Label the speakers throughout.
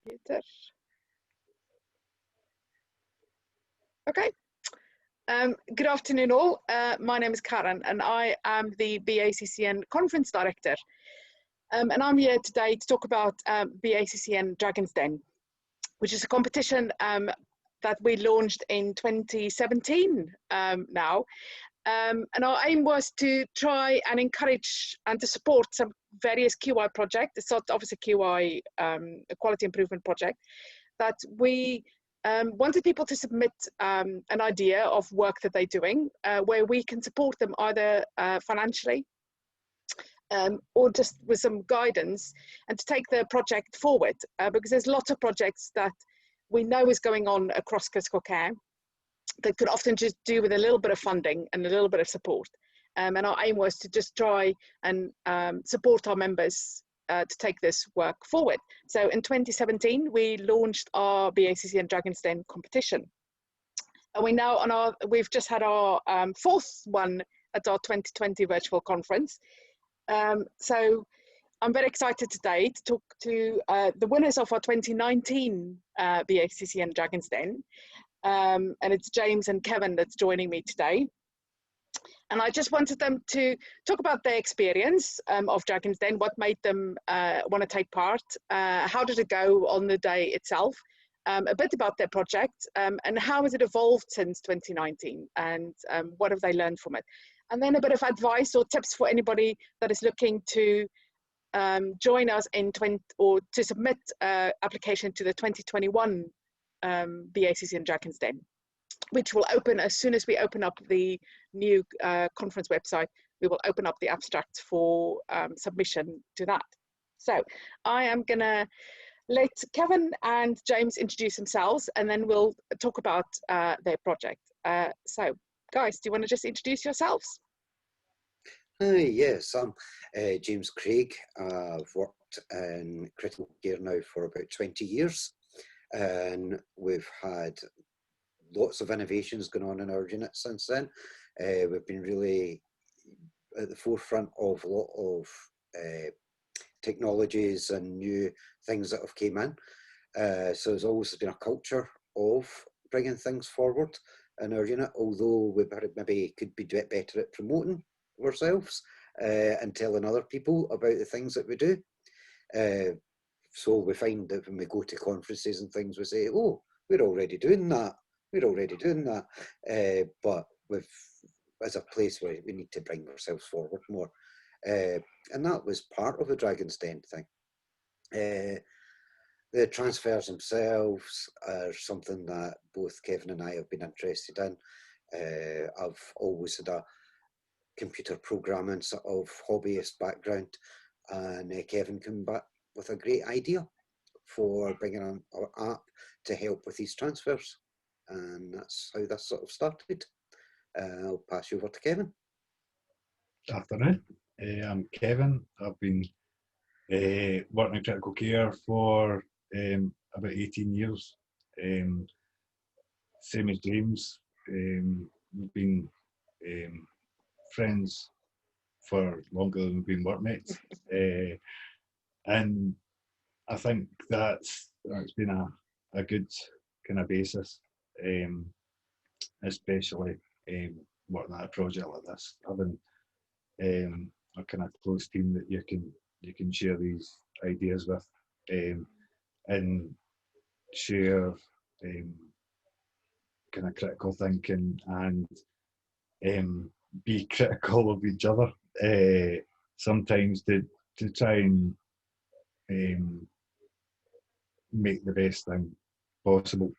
Speaker 1: Computer. Okay. Good afternoon all. My name is Karen and I am the BACCN Conference Director. And I'm here today to talk about BACCN Dragons Den, which is a competition that we launched in 2017 now. And our aim was to try and encourage and to support some various QI projects. It's not obviously QI, a quality improvement project, that we wanted people to submit an idea of work that they're doing, where we can support them either financially or just with some guidance, and to take the project forward, because there's lots of projects that we know is going on across critical care that could often just do with a little bit of funding and a little bit of support. And our aim was to just try and support our members to take this work forward. So in 2017, we launched our BACCN Dragons Den competition. And we now we've just had our fourth one at our 2020 virtual conference. So I'm very excited today to talk to the winners of our 2019 BACCN Dragons Den. And it's James and Kevin that's joining me today. And I just wanted them to talk about their experience of Dragons Den, what made them want to take part, how did it go on the day itself, a bit about their project, and how has it evolved since 2019, and what have they learned from it. And then a bit of advice or tips for anybody that is looking to join us or to submit application to the 2021 BACCN Dragons Den, which will open as soon as we open up the new conference website. We will open up the abstract for submission to that. So I am gonna let Kevin and James introduce themselves, and then we'll talk about their project. So guys, do you want to just introduce yourselves?
Speaker 2: Yes, I'm James Craig. I've worked in critical care now for about 20 years, and we've had lots of innovations going on in our unit since then. We've been really at the forefront of a lot of technologies and new things that have came in. So there's always been a culture of bringing things forward in our unit, although we maybe could be better at promoting ourselves and telling other people about the things that we do. So we find that when we go to conferences and things, we say, oh, we're already doing that. We're already doing that. But as a place where we need to bring ourselves forward more. And that was part of the Dragons Den thing. The transfers themselves are something that both Kevin and I have been interested in. I've always had a computer programming sort of hobbyist background, and Kevin came back with a great idea for bringing on our app to help with these transfers, and that's how this sort of started. I'll pass you over to Kevin.
Speaker 3: Good afternoon. I'm Kevin. I've been working in critical care for about 18 years. Same as James. We've been friends for longer than we've been workmates. And I think that's been a good kind of basis, especially working at a project like this, having a kind of close team that you can share these ideas with, and share kind of critical thinking and be critical of each other, sometimes to try and make the best thing possible.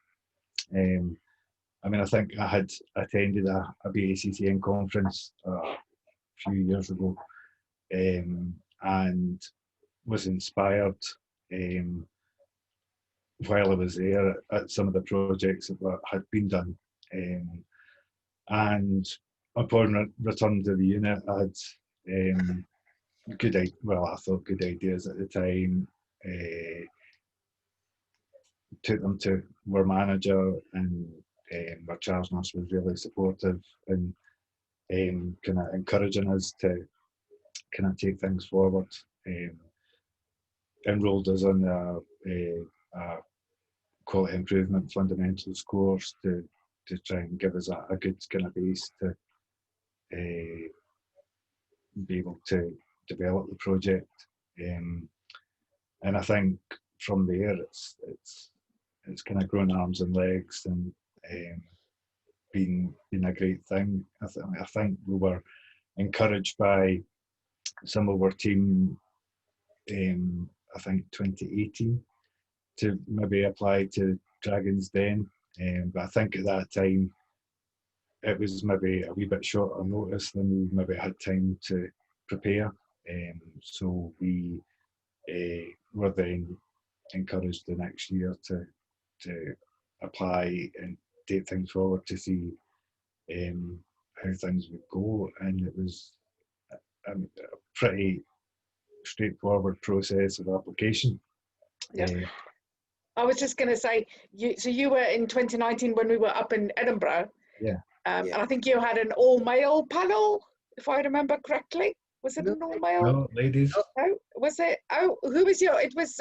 Speaker 3: I mean, I think I had attended a BACCN conference a few years ago, and was inspired while I was there at some of the projects that had been done. And upon return to the unit, I had I thought good ideas at the time. Took them to our manager, and our charge nurse was really supportive and kind of encouraging us to kind of take things forward. Enrolled us on a quality improvement fundamentals course to try and give us a good kind of base to be able to develop the project. And I think from there it's kind of grown arms and legs and been a great thing. I think we were encouraged by some of our team, I think 2018, to maybe apply to Dragons Den, but I think at that time it was maybe a wee bit shorter notice than we maybe had time to prepare. So we were then encouraged the next year to apply and take things forward to see how things would go, and it was a pretty straightforward process of application.
Speaker 1: Yeah. I was just going to say, so you were in 2019 when we were up in Edinburgh.
Speaker 3: Yeah.
Speaker 1: And I think you had an all-male panel, if I remember correctly. Was it an all-male?
Speaker 3: No, ladies.
Speaker 1: Oh, was it? Oh, who was your? It was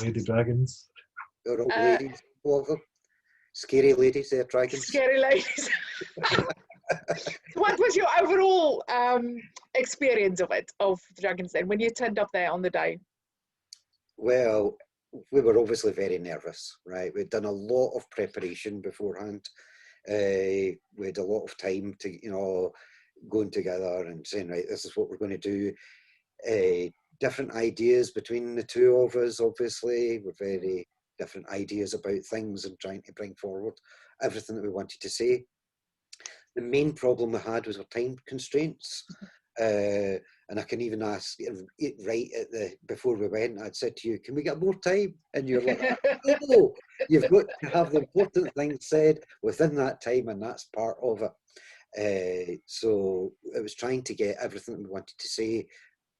Speaker 3: Lady Dragons.
Speaker 2: They're all ladies, all of them. Scary ladies, they're dragons.
Speaker 1: Scary ladies. What was your overall experience of Dragons Den when you turned up there on the day?
Speaker 2: Well, we were obviously very nervous, right? We'd done a lot of preparation beforehand. We had a lot of time to, you know, going together and saying, right, this is what we're going to do. Different ideas between the two of us, obviously. We're very different ideas about things and trying to bring forward everything that we wanted to say. The main problem we had was our time constraints. And I can even ask, right before we went, I'd said to you, can we get more time? And you're like, no, you've got to have the important things said within that time, and that's part of it. So it was trying to get everything we wanted to say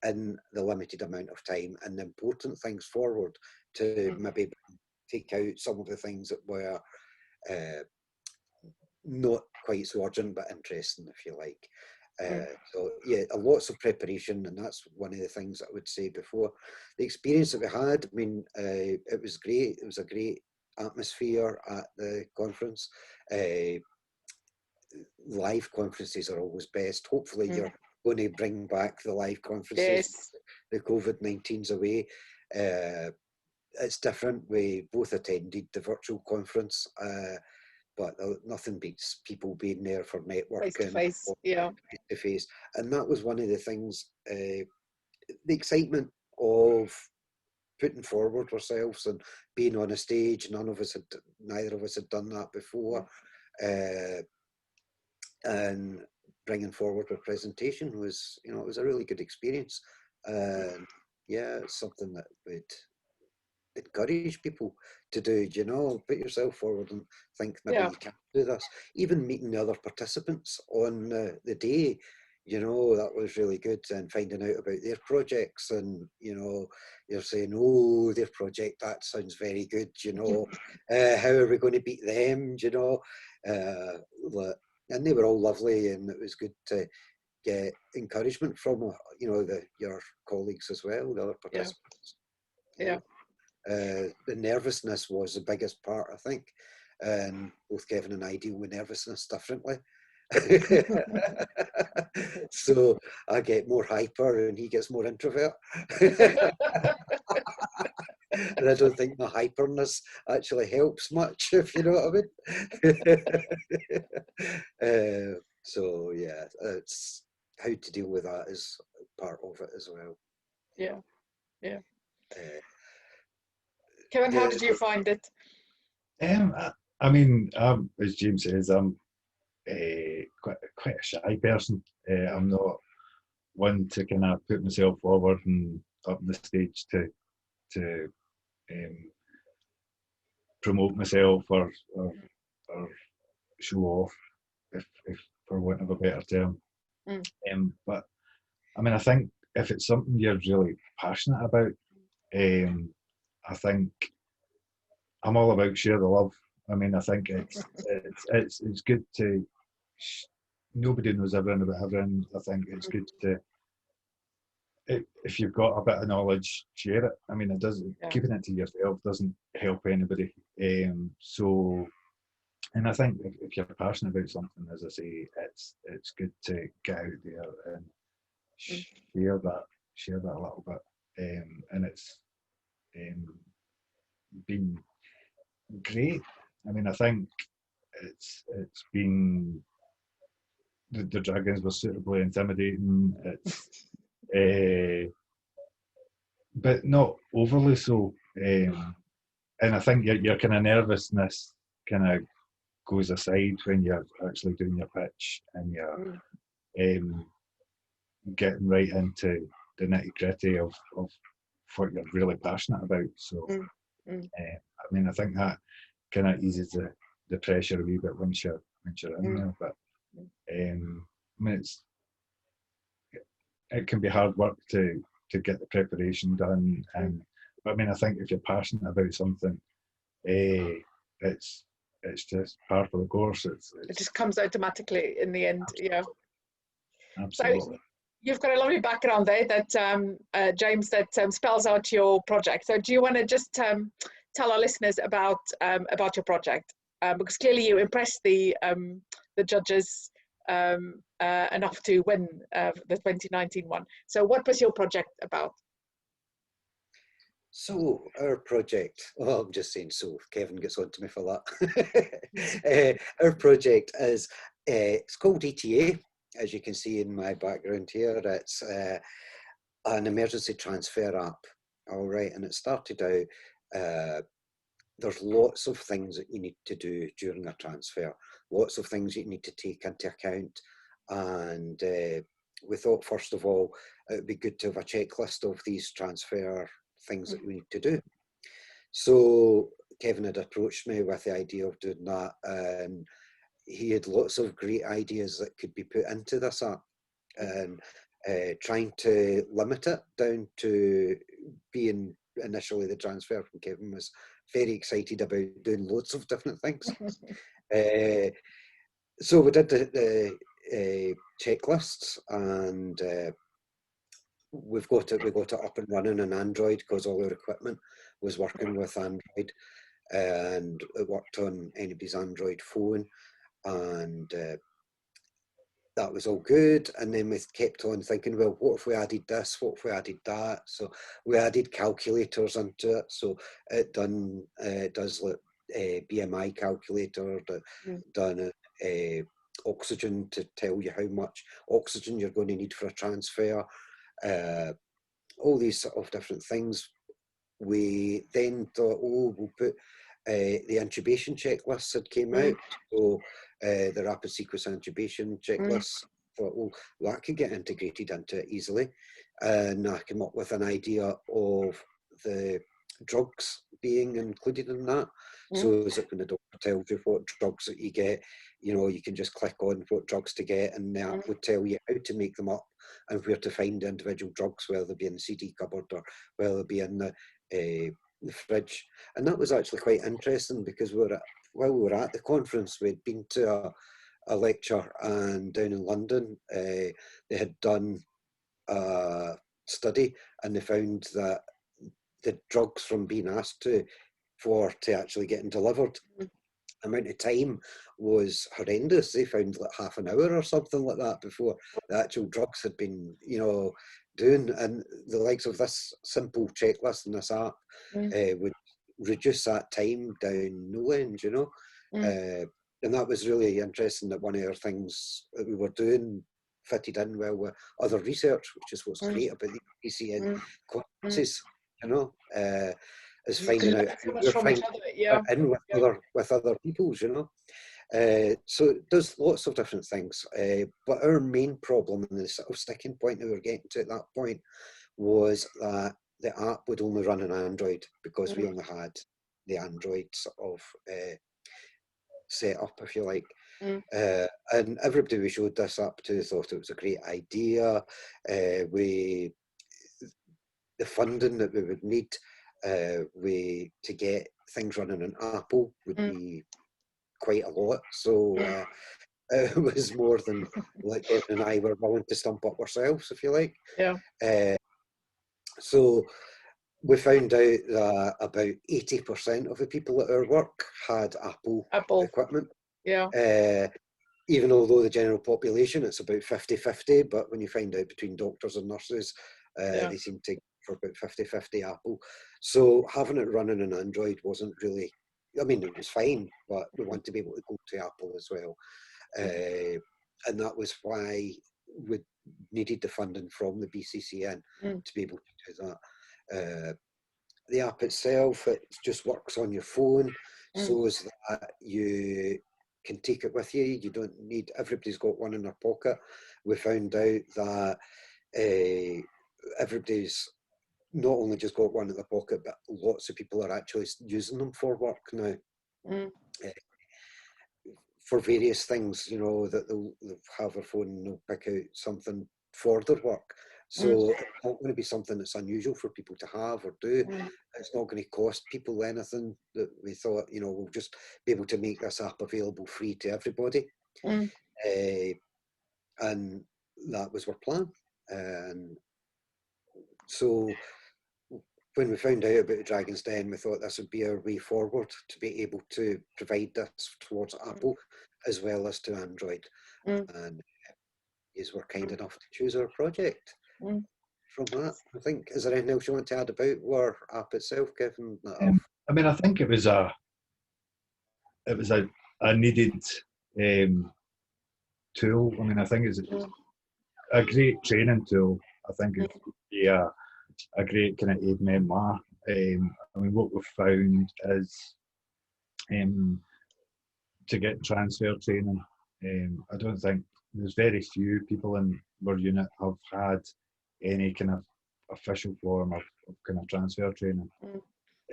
Speaker 2: in the limited amount of time, and the important things forward to maybe take out some of the things that were not quite so urgent but interesting, if you like. So yeah, lots of preparation, and that's one of the things that I would say before. The experience that we had, I mean, it was great. It was a great atmosphere at the conference. Live conferences are always best. Hopefully you're going to bring back the live conferences.
Speaker 1: Yes.
Speaker 2: The COVID-19's away. It's different. We both attended the virtual conference, but nothing beats people being there for networking.
Speaker 1: Face-to-face, yeah.
Speaker 2: Face-to-face. And that was one of the things, the excitement of putting forward ourselves and being on a stage. Neither of us had done that before. And bringing forward a presentation was, you know, it was a really good experience. And yeah, it's something that would encourage people to do, you know, put yourself forward and think maybe you can do this. Even meeting the other participants on the day, you know, that was really good, and finding out about their projects, and, you know, you're saying, oh, their project, that sounds very good, you know, how are we going to beat them, you know, and they were all lovely, and it was good to get encouragement from, you know, your colleagues as well, the other participants.
Speaker 1: Yeah.
Speaker 2: The nervousness was the biggest part, I think, and both Kevin and I deal with nervousness differently. So I get more hyper and he gets more introvert. And I don't think my hyperness actually helps much, if you know what I mean. So yeah, it's how to deal with that is part of it as well.
Speaker 1: Yeah, yeah. Kevin, how did you find it?
Speaker 3: I mean, as James says, I'm quite a shy person. I'm not one to kind of put myself forward and up on the stage to promote myself or show off, if for want of a better term. But I mean, I think if it's something you're really passionate about, I think I'm all about share the love. I mean, I think it's good to. Nobody knows everything about everything. I think it's good to, if you've got a bit of knowledge, share it. I mean, it doesn't, keeping it to yourself doesn't help anybody. So, and I think if you're passionate about something, as I say, it's good to get out there and share that a little bit. And it's been great. I mean, I think it's been the dragons were suitably intimidating. It's but not overly so. And I think your kind of nervousness kind of goes aside when you're actually doing your pitch and you're getting right into the nitty gritty of what you're really passionate about. So, I mean, I think that kind of eases the pressure a wee bit once you're in there. But I mean, it can be hard work to get the preparation done. But I mean, I think if you're passionate about something, it's just part of the course.
Speaker 1: It just comes automatically in the end.
Speaker 3: Absolutely.
Speaker 1: Yeah.
Speaker 3: Absolutely.
Speaker 1: So you've got a lovely background there that James, that spells out your project. So do you want to just tell our listeners about your project? Because clearly you impressed the judges enough to win the 2019 one. So what was your project about?
Speaker 2: So our project, well, I'm just saying so, Kevin gets on to me for that. Our project is, it's called ETA, as you can see in my background here. It's an emergency transfer app, all right, and it started out, there's lots of things that you need to do during a transfer, lots of things you need to take into account, and we thought, first of all, it would be good to have a checklist of these transfer things that we need to do. So Kevin had approached me with the idea of doing that, and he had lots of great ideas that could be put into this app, and trying to limit it down to being initially the transfer from Kevin was very excited about doing loads of different things. So we did the checklists, and we got it up and running on Android because all our equipment was working with Android, and it worked on anybody's Android phone, and that was all good. And then we kept on thinking, well, what if we added this, what if we added that? So we added calculators into it, so it does like BMI calculator, done oxygen to tell you how much oxygen you're going to need for a transfer, all these sort of different things. We then thought, oh, we'll put the intubation checklists that came out, so the rapid sequence intubation checklists. Thought, well, that could get integrated into it easily, and I came up with an idea of the drugs being included in that. So is it when the doctor tells you what drugs that you get, you know, you can just click on what drugs to get, and that would tell you how to make them up and where to find the individual drugs, whether they be in the CD cupboard or whether they be in the fridge. And that was actually quite interesting, because while we were at the conference, we'd been to a lecture, and down in London they had done a study, and they found that the drugs from being asked to actually getting delivered, amount of time was horrendous. They found like half an hour or something like that before the actual drugs had been, you know, doing. And the likes of this simple checklist in this app would reduce that time down no end, you know. And that was really interesting, that one of our things that we were doing fitted in well with other research, which is what's great about the BACCN conferences, you know, is finding out who you're finding in with other people's, you know. So it does lots of different things. But our main problem, and the sort of sticking point that we were getting to at that point, was that the app would only run on Android, because we only had the Android sort of set up, if you like. And everybody we showed this app to thought it was a great idea. The funding that we would need to get things running on Apple would be quite a lot. So it was more than like Kevin and I were willing to stump up ourselves, if you like.
Speaker 1: Yeah.
Speaker 2: So we found out that about 80% of the people at our work had Apple equipment.
Speaker 1: Yeah.
Speaker 2: Even although the general population, it's about 50-50, but when you find out between doctors and nurses, they seem to for about 50-50 Apple. So having it running on Android wasn't really, I mean, it was fine, but we want to be able to go to Apple as well. And that was why we needed the funding from the BCCN to be able to do that. The app itself, it just works on your phone, so as that you can take it with you. You don't need, everybody's got one in their pocket. We found out that everybody's not only just got one in their pocket, but lots of people are actually using them for work now. For various things, you know, that they'll have their phone and they'll pick out something for their work. So it's not going to be something that's unusual for people to have or do. It's not going to cost people anything. That we thought, you know, we'll just be able to make this app available free to everybody. And that was our plan. And so when we found out about the Dragons Den, we thought this would be our way forward to be able to provide this towards Apple as well as to Android. And is were kind enough to choose our project from that. I think, is there anything else you want to add about our app itself, Kevin?
Speaker 3: I mean, I think it was a needed tool. I mean, I think it's a great training tool. I think it's a great kind of aid memoir. I mean, what we've found is to get transfer training. I don't think there's very few people in our unit have had any kind of official form of kind of transfer training.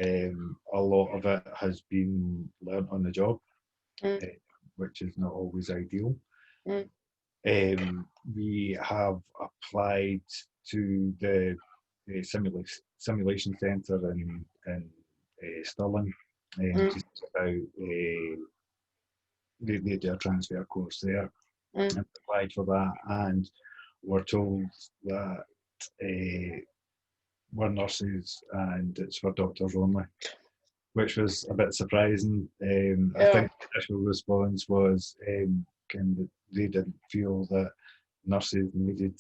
Speaker 3: A lot of it has been learnt on the job, which is not always ideal. We have applied to the simulation centre in Stirling, just about they do a transfer course there, and applied for that, and we're told that we're nurses and it's for doctors only, which was a bit surprising. I think the initial response was they didn't feel that nurses needed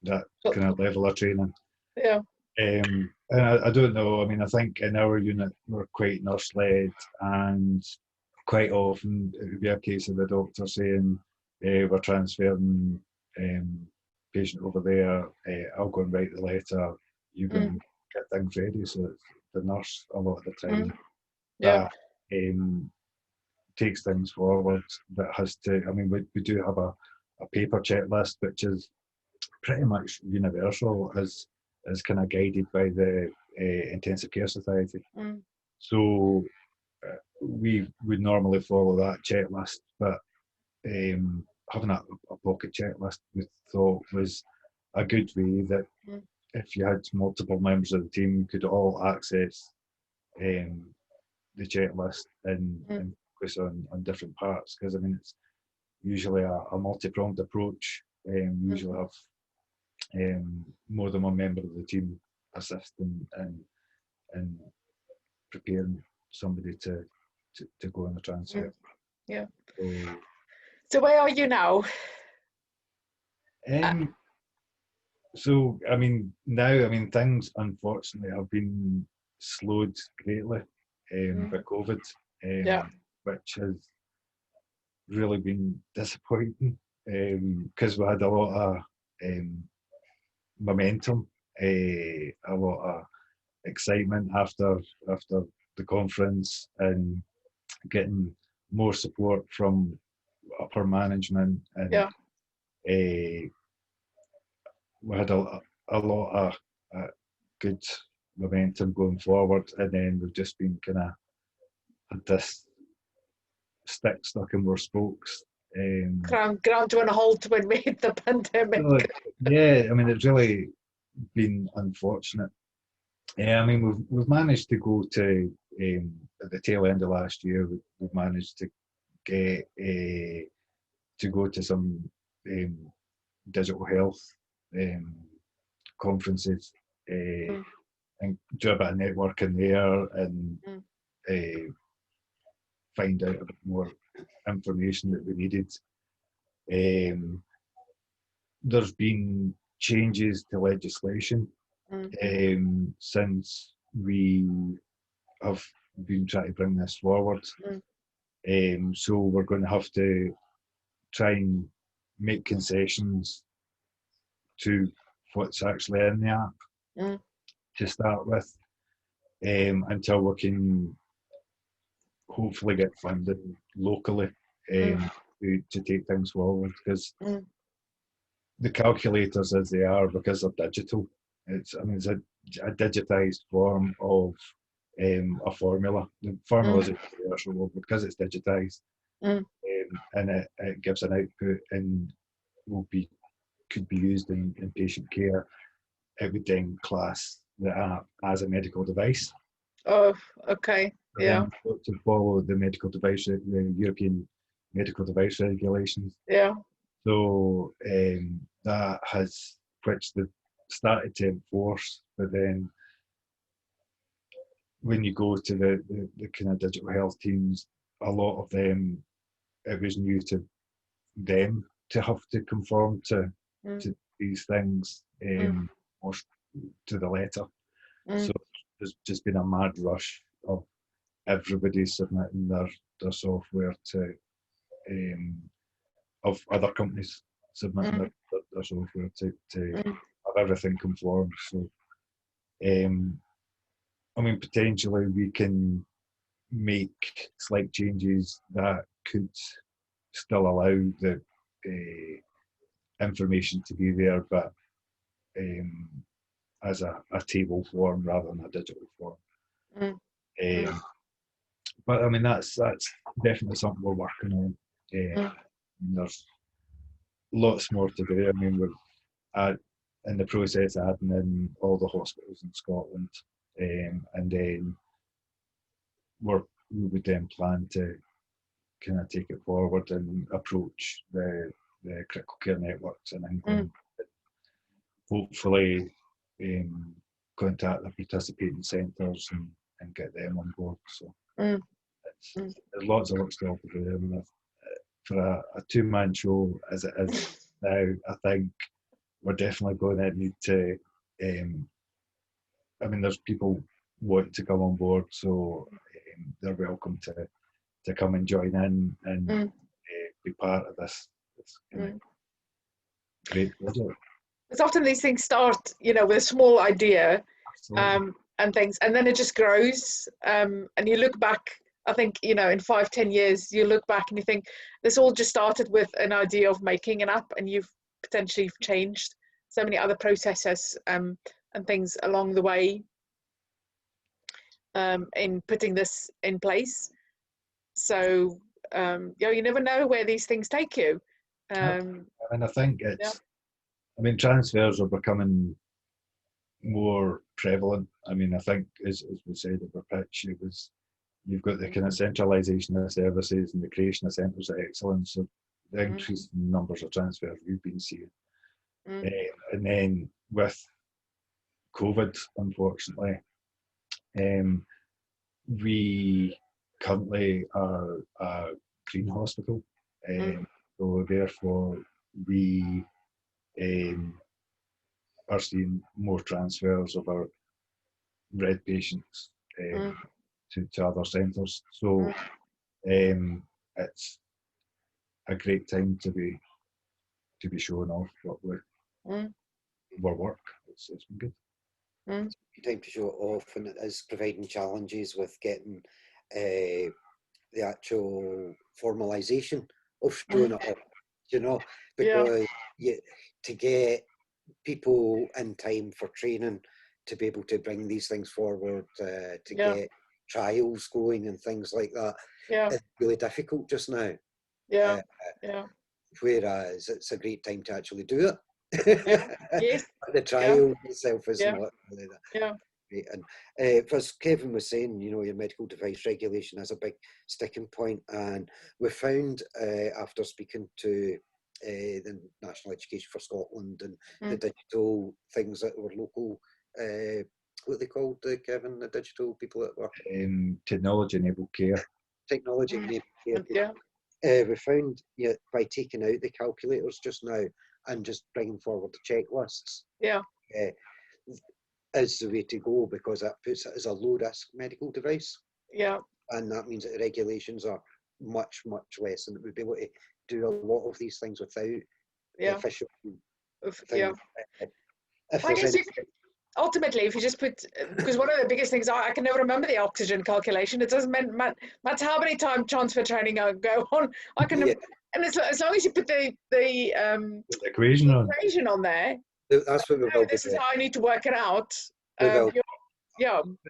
Speaker 3: that kind of level of training. And I don't know, I mean, I think in our unit we're quite nurse-led, and quite often it would be a case of the doctor saying, we're transferring patient over there, I'll go and write the letter, you go and get things ready. So it's the nurse a lot of the time that takes things forward, that has to, I mean, we do have a paper checklist which is pretty much universal, as kind of guided by the Intensive Care Society. So we would normally follow that checklist, but having a pocket checklist we thought was a good way that if you had multiple members of the team, you could all access the checklist and focus on different parts, because I mean it's usually a multi-pronged approach. We usually have more than one member of the team assist in preparing somebody to go on the transfer.
Speaker 1: So where are you now?
Speaker 3: So I mean now, I mean things unfortunately have been slowed greatly by COVID, which has really been disappointing, because we had a lot of momentum, a lot of excitement after the conference, and getting more support from upper management, and we had a lot of good momentum going forward, and then we've just been kind of had this stick stuck in our spokes.
Speaker 1: Ground to a halt when we hit the pandemic.
Speaker 3: Yeah, I mean it's really been unfortunate. I mean we've managed to go to at the tail end of last year. We've managed to get to go to some digital health conferences, and do a bit of networking there and find out a bit more information that we needed. There's been changes to legislation since we have been trying to bring this forward. So we're going to have to try and make concessions to what's actually in the app to start with, until we can hopefully get funding locally to take things forward, because the calculators as they are, because they're digital, it's a digitized form of a formula. The formula is universal because it's digitized, and it gives an output and could be used in patient care. It would then class the app as a medical device.
Speaker 1: Oh, okay. Yeah.
Speaker 3: To follow the the European medical device regulations.
Speaker 1: Yeah.
Speaker 3: So that has, which they started to enforce, but then when you go to the kind of digital health teams, a lot of them, it was new to them to have to conform to these things, almost to the letter. So there's just been a mad rush of everybody submitting their software to of other companies submitting their software to have everything conform. So I mean, potentially we can make slight changes that could still allow the information to be there, but as a table form rather than a digital form. But I mean, that's definitely something we're working on. There's lots more to do. I mean, we're in the process of adding in all the hospitals in Scotland, and then we would then plan to kind of take it forward and approach the critical care networks in England. Hopefully, contact the participating centres and get them on board. So there's lots of work still to do. I mean, for a two-man show as it is now, I think we're definitely going to need to. I mean, there's people want to come on board, so they're welcome to come and join in and be part of this kind of great project.
Speaker 1: It's often these things start, with a small idea, and things, and then it just grows. And you look back, I think, in 5-10 years, you look back and you think this all just started with an idea of making an app, and you've potentially changed so many other processes and things along the way in putting this in place. So you never know where these things take you.
Speaker 3: And I think it's. I mean, transfers are becoming more prevalent. I mean, I think, as we said at the pitch, you've got the kind of centralisation of services and the creation of centres of excellence. So the increasing numbers of transfers we've been seeing. And then with COVID, unfortunately, we currently are a green hospital. So therefore, we are seeing more transfers of our red patients to other centres. So it's a great time to be showing off what our work. It's been good.
Speaker 2: It's a good time to show it off, and it is providing challenges with getting the actual formalisation of showing it off. Because to get people in time for training, to be able to bring these things forward, to get trials going and things like that, it's really difficult just now. Whereas it's a great time to actually do it.
Speaker 1: Yes.
Speaker 2: The trial itself isn't really that. And as Kevin was saying, your medical device regulation is a big sticking point, and we found after speaking to the National Education for Scotland and the digital things at our local what they called, Kevin, the digital people that were
Speaker 3: Technology-enabled care.
Speaker 2: technology enabled care.
Speaker 1: Yeah.
Speaker 2: We found by taking out the calculators just now and just bringing forward the checklists
Speaker 1: Yeah.
Speaker 2: is the way to go, because that puts it as a low risk medical device.
Speaker 1: Yeah.
Speaker 2: And that means that the regulations are much, much less, and that we'd be able to do a lot of these things without the official thing.
Speaker 1: Yeah.
Speaker 2: If
Speaker 1: I
Speaker 2: there's
Speaker 1: guess
Speaker 2: any,
Speaker 1: ultimately, if you just put, because one of the biggest things, I can never remember the oxygen calculation. It doesn't matter how many times transfer training I go on. I can,
Speaker 2: Yeah.
Speaker 1: and as long as you put the
Speaker 3: equation
Speaker 1: on there,
Speaker 2: that's what we will
Speaker 1: this
Speaker 2: be
Speaker 1: is
Speaker 2: doing.
Speaker 1: how I need to work it out.
Speaker 2: We will.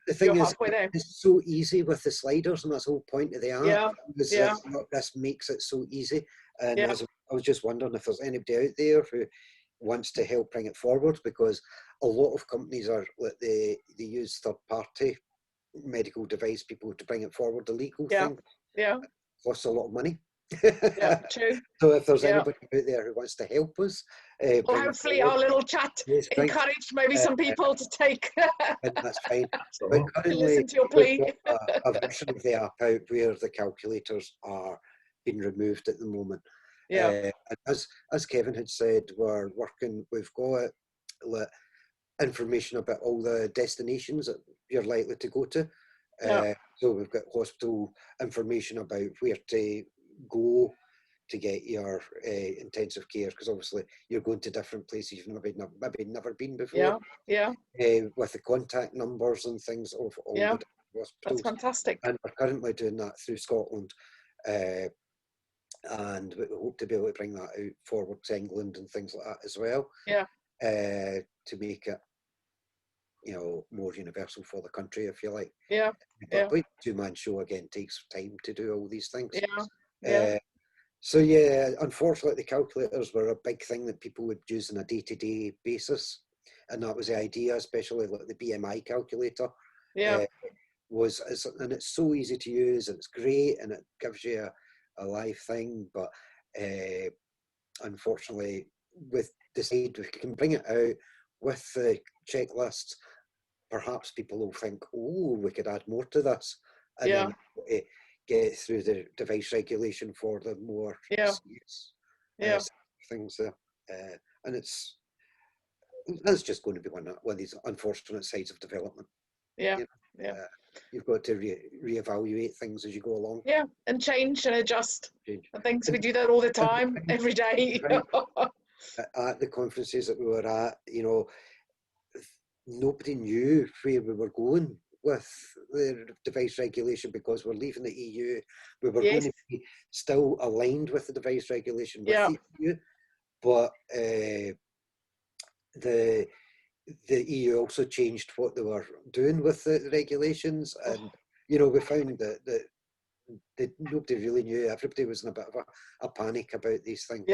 Speaker 2: The thing
Speaker 1: you're
Speaker 2: is,
Speaker 1: halfway there.
Speaker 2: it's so easy with the sliders, and that's the whole point of the app.
Speaker 1: Yeah.
Speaker 2: Is
Speaker 1: Yeah.
Speaker 2: that this makes it so easy. And
Speaker 1: Yeah.
Speaker 2: I was just wondering if there's anybody out there who wants to help bring it forward, because a lot of companies are they use third-party medical device people to bring it forward. The legal thing costs a lot of money.
Speaker 1: Yeah, true.
Speaker 2: So if there's anybody out there who wants to help us,
Speaker 1: well, hopefully our little chat encouraged maybe some people to take.
Speaker 2: That's fine. But currently,
Speaker 1: listen to your plea.
Speaker 2: we've got a version of the app out where the calculators are being removed at the moment.
Speaker 1: Yeah.
Speaker 2: And as Kevin had said, we're working. We've got information about all the destinations that you're likely to go to. So we've got hospital information about where to go to get your intensive care, because obviously you're going to different places you've maybe never been before. With the contact numbers and things of all the different hospitals.
Speaker 1: That's fantastic.
Speaker 2: And we're currently doing that through Scotland. And we hope to be able to bring that out forward to England and things like that as well. To make it, more universal for the country, if you like. But two-man show again takes time to do all these things. So unfortunately, the calculators were a big thing that people would use on a day-to-day basis, and that was the idea, especially like the BMI calculator. And it's so easy to use, and it's great, and it gives you a live thing. But unfortunately, with decide we can bring it out with the checklists, perhaps people will think, oh, we could add more to this, and then get through the device regulation for the more serious things there. And that's just going to be one of these unfortunate sides of development. You've got to reevaluate things as you go along.
Speaker 1: And change and adjust. And things, we do that all the time, every day.
Speaker 2: At the conferences that we were at, nobody knew where we were going with the device regulation, because we're leaving the EU. We were going to be still aligned with the device regulation with the EU, but the EU also changed what they were doing with the regulations, and we found that nobody really knew. Everybody was in a bit of a panic about these things.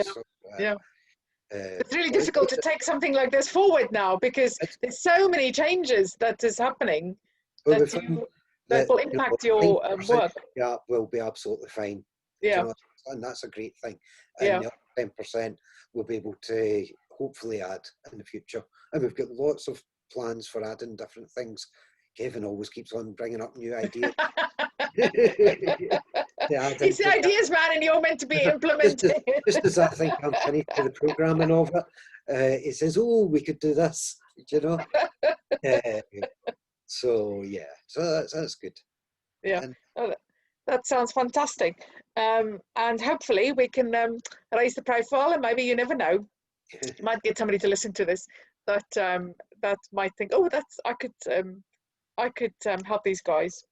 Speaker 1: It's really difficult to take something like this forward now, because there's so many changes that is happening that will impact your work.
Speaker 2: Yeah, will be absolutely fine. And that's a great thing. And the 10% we'll be able to hopefully add in the future. And we've got lots of plans for adding different things. Kevin always keeps on bringing up new ideas.
Speaker 1: It's the ideas, man, and you're meant to be implementing.
Speaker 2: Just as I think I'm finished with the programming of it, he says, oh, we could do this, so that's good.
Speaker 1: That sounds fantastic. And hopefully we can raise the profile, and maybe, you never know, you might get somebody to listen to this that might think, oh, I could help these guys.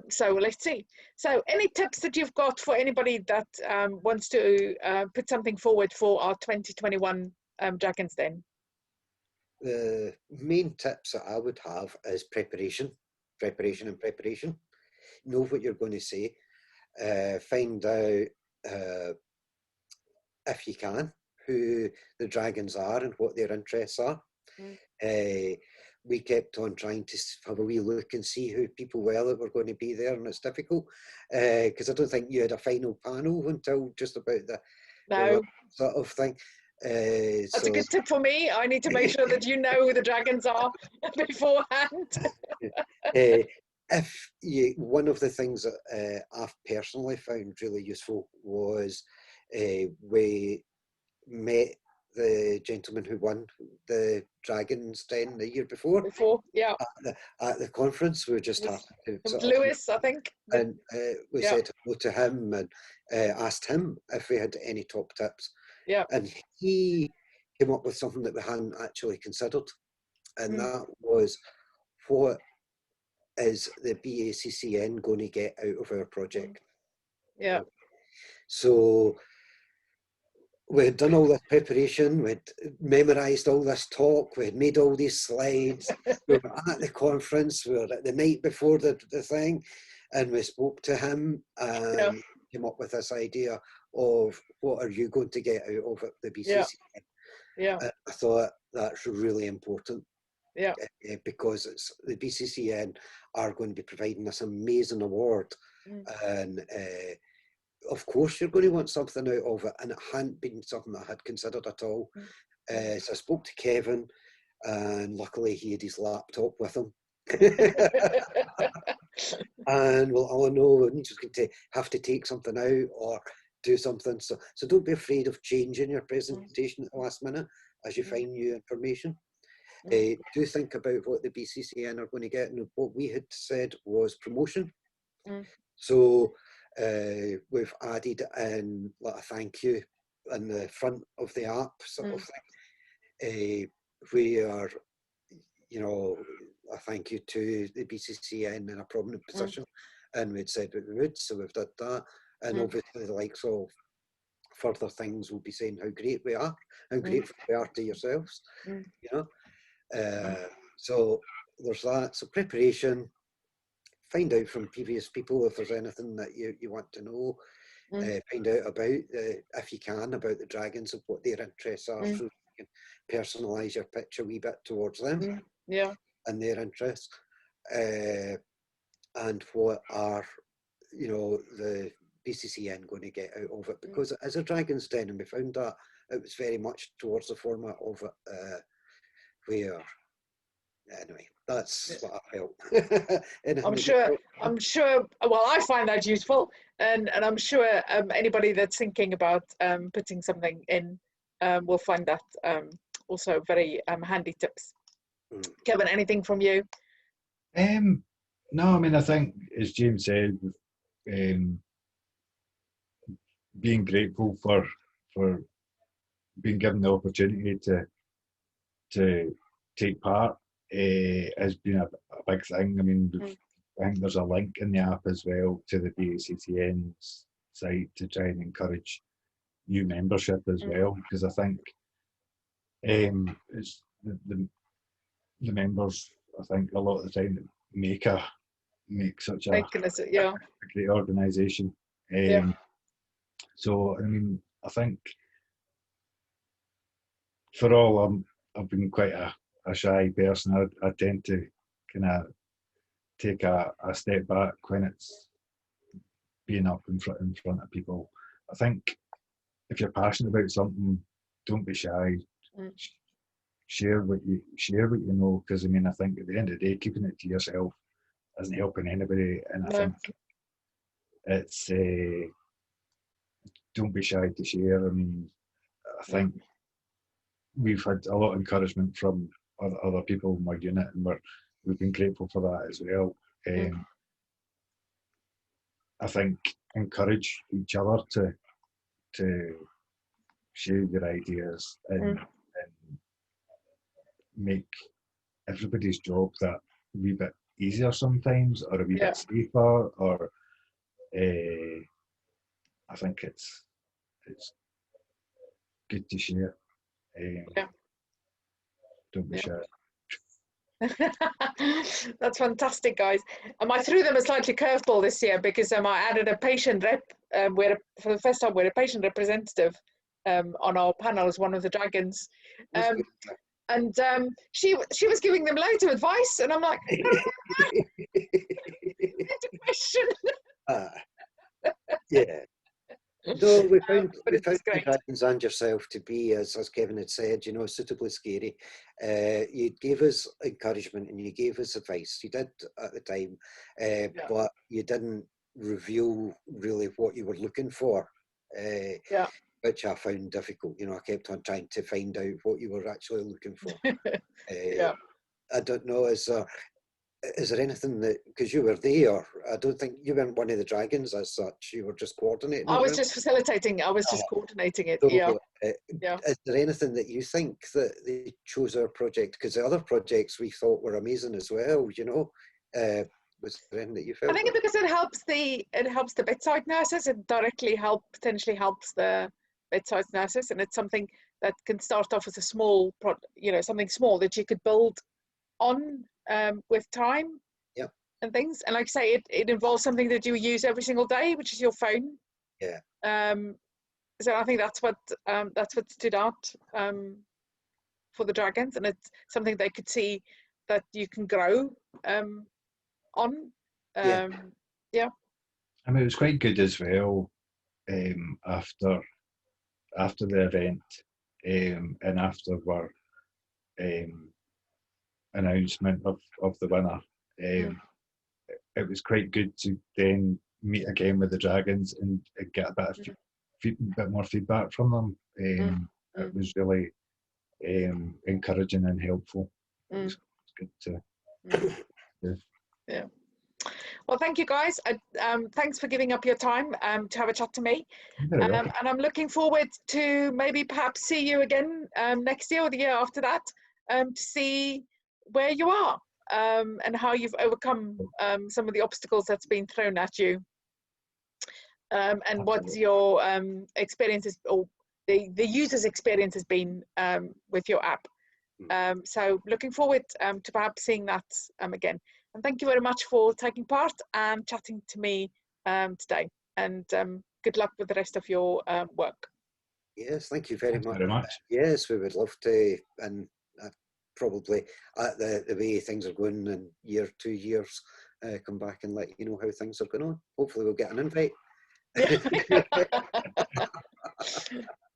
Speaker 1: So let's see. So any tips that you've got for anybody that wants to put something forward for our 2021 Dragons Den?
Speaker 2: The main tips that I would have is preparation. Know what you're going to say. Find out, if you can, who the Dragons are and what their interests are. We kept on trying to have a wee look and see who people were that were going to be there, and it's difficult because I don't think you had a final panel until just about the sort of thing.
Speaker 1: That's
Speaker 2: so
Speaker 1: a good tip for me. I need to make sure that you know who the dragons are beforehand.
Speaker 2: if you, one of the things that I've personally found really useful was we met the gentleman who won the Dragons Den the year before.
Speaker 1: Yeah.
Speaker 2: At the conference, we were just happy to
Speaker 1: It was
Speaker 2: sort
Speaker 1: Lewis, I think.
Speaker 2: and we said hello to him and asked him if we had any top tips.
Speaker 1: Yeah.
Speaker 2: And he came up with something that we hadn't actually considered, and that was, what is the BACCN going to get out of our project?
Speaker 1: Yeah.
Speaker 2: So we had done all this preparation, we'd memorised all this talk, we had made all these slides, we were at the conference, we were at the night before the thing, and we spoke to him and came up with this idea of, what are you going to get out of it, the BCCN?
Speaker 1: Yeah.
Speaker 2: I thought that's really important.
Speaker 1: Yeah.
Speaker 2: Because it's the BCCN are going to be providing this amazing award, and of course you're going to want something out of it, and it hadn't been something I had considered at all. So I spoke to Kevin, and luckily he had his laptop with him. And well, oh no, we're just going to have to take something out or do something. So don't be afraid of changing your presentation at the last minute as you find new information. Do think about what the BCCN are going to get, and what we had said was promotion. So we've added in like a thank you in the front of the app sort of thing. We are, you know, a thank you to the BCCN in a prominent position, and we'd said we would, so we've done that, and obviously the likes of further things will be saying how great we are, how grateful we are to yourselves, you know. So there's that. So preparation, find out from previous people if there's anything that you want to know. Find out about, if you can, about the dragons and what their interests are, so you can personalise your pitch a wee bit towards them and their interests. And what are, you know, the BCCN going to get out of it, because it is a Dragons Den, and we found that it was very much towards the format of it, where, anyway, that's what I felt.
Speaker 1: I'm sure, well, I find that useful, and I'm sure anybody that's thinking about putting something in will find that also very handy tips. Kevin, anything from you?
Speaker 3: No, I mean, I think, as James said, being grateful for being given the opportunity to take part has been a big thing. I mean, I think there's a link in the app as well to the BACCN's site to try and encourage new membership as well, because I think it's the members, I think a lot of the time, make such a great organisation. So, I mean, I think for all, I've been quite a shy person. I tend to kind of take a step back when it's being up in front of people. I think if you're passionate about something, don't be shy. Share what you know, because I mean, I think at the end of the day, keeping it to yourself isn't helping anybody, and I think it's don't be shy to share. I mean, I think we've had a lot of encouragement from other people in my unit, and we've been grateful for that as well. I think encourage each other to share your ideas and make everybody's job that a wee bit easier sometimes, or a wee bit safer, or I think it's good to share. Don't be shy.
Speaker 1: That's fantastic, guys. I threw them a slightly curveball this year because I added a patient rep, for the first time we're a patient representative on our panel as one of the dragons. And she was giving them loads of advice, and I'm like,
Speaker 2: yeah. No, we found
Speaker 1: But
Speaker 2: we
Speaker 1: it
Speaker 2: found
Speaker 1: was
Speaker 2: the
Speaker 1: great.
Speaker 2: Dragons and yourself to be, as Kevin had said, you know, suitably scary. You gave us encouragement and you gave us advice. You did at the time, but you didn't reveal really what you were looking for.
Speaker 1: Yeah.
Speaker 2: Which I found difficult. You know, I kept on trying to find out what you were actually looking for.
Speaker 1: Yeah.
Speaker 2: I don't know, is there anything that, because you were there, I don't think you weren't one of the dragons as such, you were just coordinating
Speaker 1: I
Speaker 2: it,
Speaker 1: was
Speaker 2: weren't
Speaker 1: just facilitating. I was
Speaker 2: you?
Speaker 1: just coordinating it.
Speaker 2: So,
Speaker 1: Yeah. Yeah.
Speaker 2: is there anything that you think that they chose our project? Because the other projects we thought were amazing as well, you know. Was there anything that you
Speaker 1: I
Speaker 2: felt?
Speaker 1: think because it helps the bedside nurses. It directly potentially helps the bedside nurses, and it's something that can start off as a small something small that you could build on with time.
Speaker 2: Yep.
Speaker 1: And things. And like I say, it involves something that you use every single day, which is your phone.
Speaker 2: Yeah.
Speaker 1: So I think that's what stood out for the dragons, and it's something they could see that you can grow on.
Speaker 2: Yeah.
Speaker 1: Yeah.
Speaker 3: I mean, it was quite good as well after the event and after our announcement of the winner. It was quite good to then meet again with the Dragons and get a bit of bit more feedback from them. It was really encouraging and helpful. It was good to
Speaker 1: Yeah. Well, thank you guys. Thanks for giving up your time to have a chat to me. And I'm looking forward to maybe perhaps see you again next year or the year after that to see where you are and how you've overcome some of the obstacles that's been thrown at you. And what your experiences or the user's experience has been with your app. So looking forward to perhaps seeing that again. And thank you very much for taking part and chatting to me today. And good luck with the rest of your work.
Speaker 2: Yes, thank you very much.
Speaker 3: Very much.
Speaker 2: Yes, we would love to, and probably at the way things are going in year, 2 years, come back and let you know how things are going on. Hopefully we'll get an invite.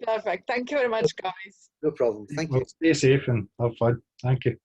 Speaker 1: Perfect. Thank you very much, guys.
Speaker 2: No problem. Thank you.
Speaker 3: Stay safe and have fun. Thank you.